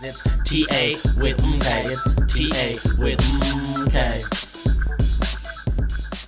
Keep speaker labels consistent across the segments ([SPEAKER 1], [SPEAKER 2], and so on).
[SPEAKER 1] It's TA with MK. It's TA with MK.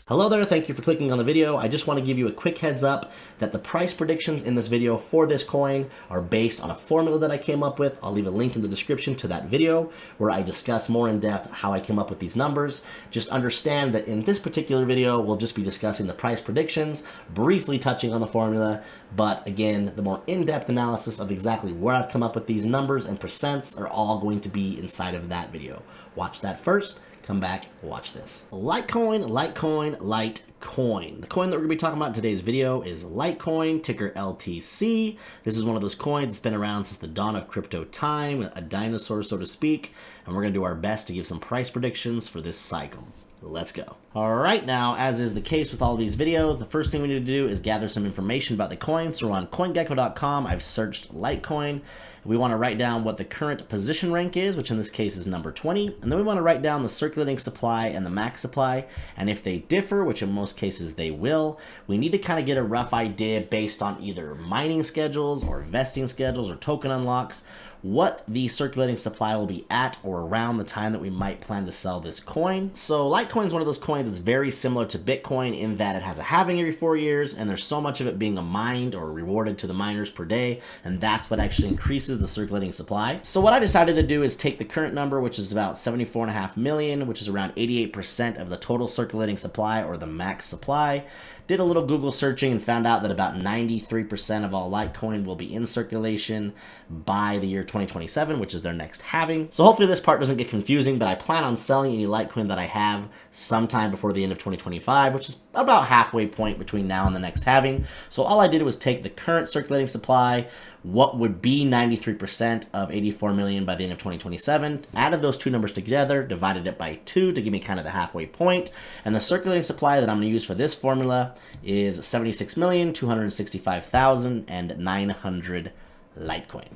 [SPEAKER 1] Hello there, thank you for clicking on the video. I just want to give you a quick heads up that the price predictions in this video for this coin are based on a formula that I came up with. I'll leave a link in the description to that video where I discuss more in depth how I came up with these numbers. Just understand that in this particular video, we'll just be discussing the price predictions, briefly touching on the formula, but again, the more in-depth analysis of exactly where I've come up with these numbers and percents are all going to be inside of that video. Watch that first. Come back, watch this. LITECOIN, LITECOIN, LITECOIN. The coin that we're gonna be talking about in today's video is LITECOIN, ticker LTC. This is one of those coins that's been around since the dawn of crypto time, a dinosaur, so to speak, and we're gonna do our best to give some price predictions for this cycle. Let's go. All right, now, as is the case with all these videos, the first thing we need to do is gather some information about the coin. So we're on CoinGecko.com. I've searched LITECOIN. We want to write down what the current position rank is, which in this case is number 20. And then we want to write down the circulating supply and the max supply. And if they differ, which in most cases they will, we need to kind of get a rough idea based on either mining schedules or vesting schedules or token unlocks, what the circulating supply will be at or around the time that we might plan to sell this coin. So LITECOIN is one of those coins that's very similar to Bitcoin in that it has a halving every 4 years, and there's so much of it being mined or rewarded to the miners per day, and that's what actually increases the circulating supply. So what I decided to do is take the current number, which is about 74.5 million, which is around 88% of the total circulating supply or the max supply. Did a little Google searching and found out that about 93% of all LITECOIN will be in circulation by the year 2027, which is their next halving. So hopefully this part doesn't get confusing, but I plan on selling any LITECOIN that I have sometime before the end of 2025, which is about halfway point between now and the next halving. So all I did was take the current circulating supply, what would be 93% of 84 million by the end of 2027, added those two numbers together, divided it by 2 to give me kind of the halfway point, and the circulating supply that I'm going to use for this formula is 76,265,900 LITECOIN.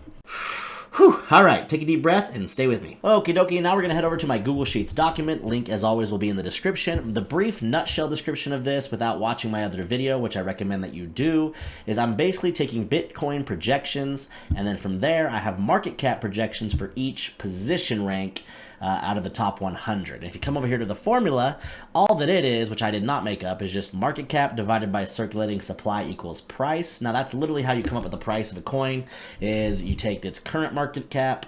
[SPEAKER 1] Whew. All right, take a deep breath and stay with me. Okie dokie, now we're gonna head over to my Google Sheets document. Link, as always, will be in the description. The brief nutshell description of this, without watching my other video, which I recommend that you do, is I'm basically taking Bitcoin projections, and then from there, I have market cap projections for each position rank out of the top 100. And if you come over here to the formula, all that it is, which I did not make up, is just market cap divided by circulating supply equals price. Now that's literally how you come up with the price of a coin, is you take its current market cap,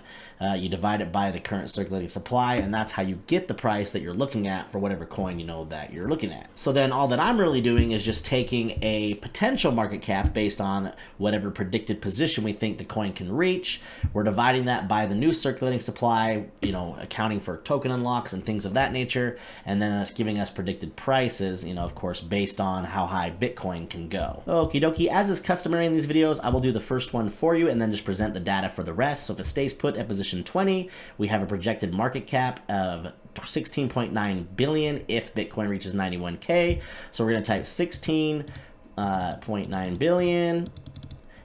[SPEAKER 1] you divide it by the current circulating supply, and that's how you get the price that you're looking at for whatever coin you know that you're looking at. So then all that I'm really doing is just taking a potential market cap based on whatever predicted position we think the coin can reach. We're dividing that by the new circulating supply, you know, accounting for token unlocks and things of that nature, and then that's giving us predicted prices, you know, of course, based on how high Bitcoin can go. Okie dokie, as is customary in these videos, I will do the first one for you and then just present the data for the rest. So if it stays put at position 20, we have a projected market cap of 16.9 billion if Bitcoin reaches 91K. So we're going to type 16.9 billion,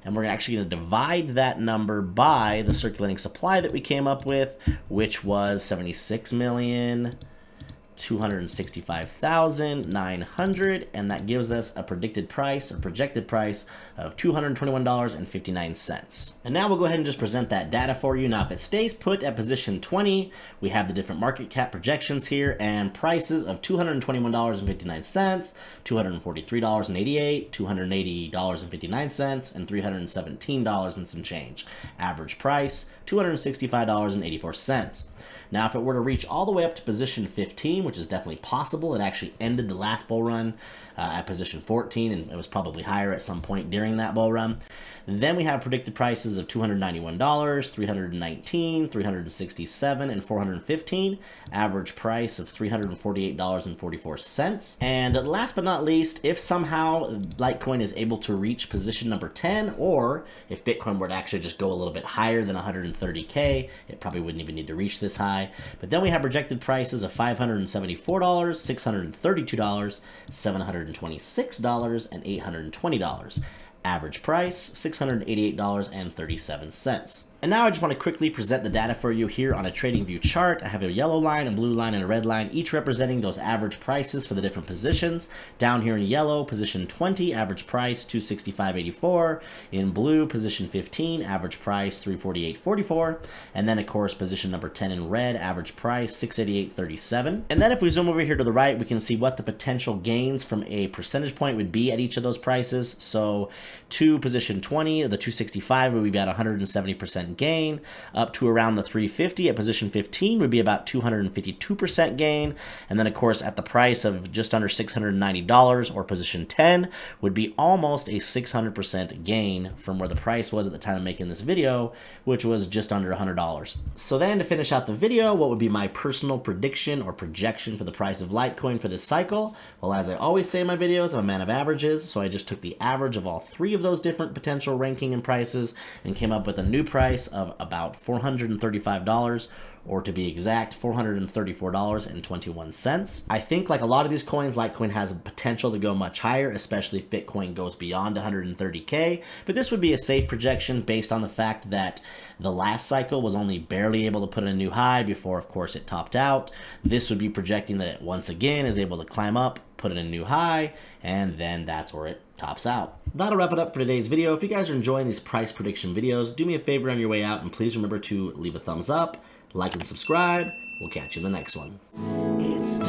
[SPEAKER 1] and we're actually going to divide that number by the circulating supply that we came up with, which was 76,265,900, and that gives us a predicted price or projected price of $221.59. And now we'll go ahead and just present that data for you. Now, if it stays put at position 20, we have the different market cap projections here and prices of $221.59, $243.88, $280.59, and $317 and some change. Average price, $265.84. Now, if it were to reach all the way up to position 15, which is definitely possible, it actually ended the last bull run at position 14, and it was probably higher at some point during that bull run. Then we have predicted prices of $291, $319, $367, and $415. Average price of $348.44. And last but not least, if somehow LITECOIN is able to reach position number 10, or if Bitcoin were to actually just go a little bit higher than 130K, it probably wouldn't even need to reach this high. But then we have projected prices of $574, $632, $726, and $820. Average price, $688.37. And now I just want to quickly present the data for you here on a TradingView chart. I have a yellow line, a blue line, and a red line, each representing those average prices for the different positions. Down here in yellow, position 20, average price 265.84. In blue, position 15, average price 348.44. And then of course, position number 10 in red, average price 688.37. And then if we zoom over here to the right, we can see what the potential gains from a percentage point would be at each of those prices. So to position 20, the 265 would be about 170% gain, up to around the 350 at position 15 would be about 252% gain, and then of course at the price of just under $690 or position 10 would be almost a 600% gain from where the price was at the time of making this video, which was just under $100. So then to finish out the video, what would be my personal prediction or projection for the price of Litecoin for this cycle? Well, as I always say in my videos, I'm a man of averages, so I just took the average of all three of those different potential ranking and prices and came up with a new price of about $435, or to be exact, $434.21. I think like a lot of these coins, Litecoin has a potential to go much higher, especially if Bitcoin goes beyond 130K, but this would be a safe projection based on the fact that the last cycle was only barely able to put in a new high before, of course, it topped out. This would be projecting that it once again is able to climb up, put in a new high, and then that's where it tops out. That'll wrap it up for today's video. If you guys are enjoying these price prediction videos, do me a favor on your way out and please remember to leave a thumbs up, like and subscribe. We'll catch you in the next one. It's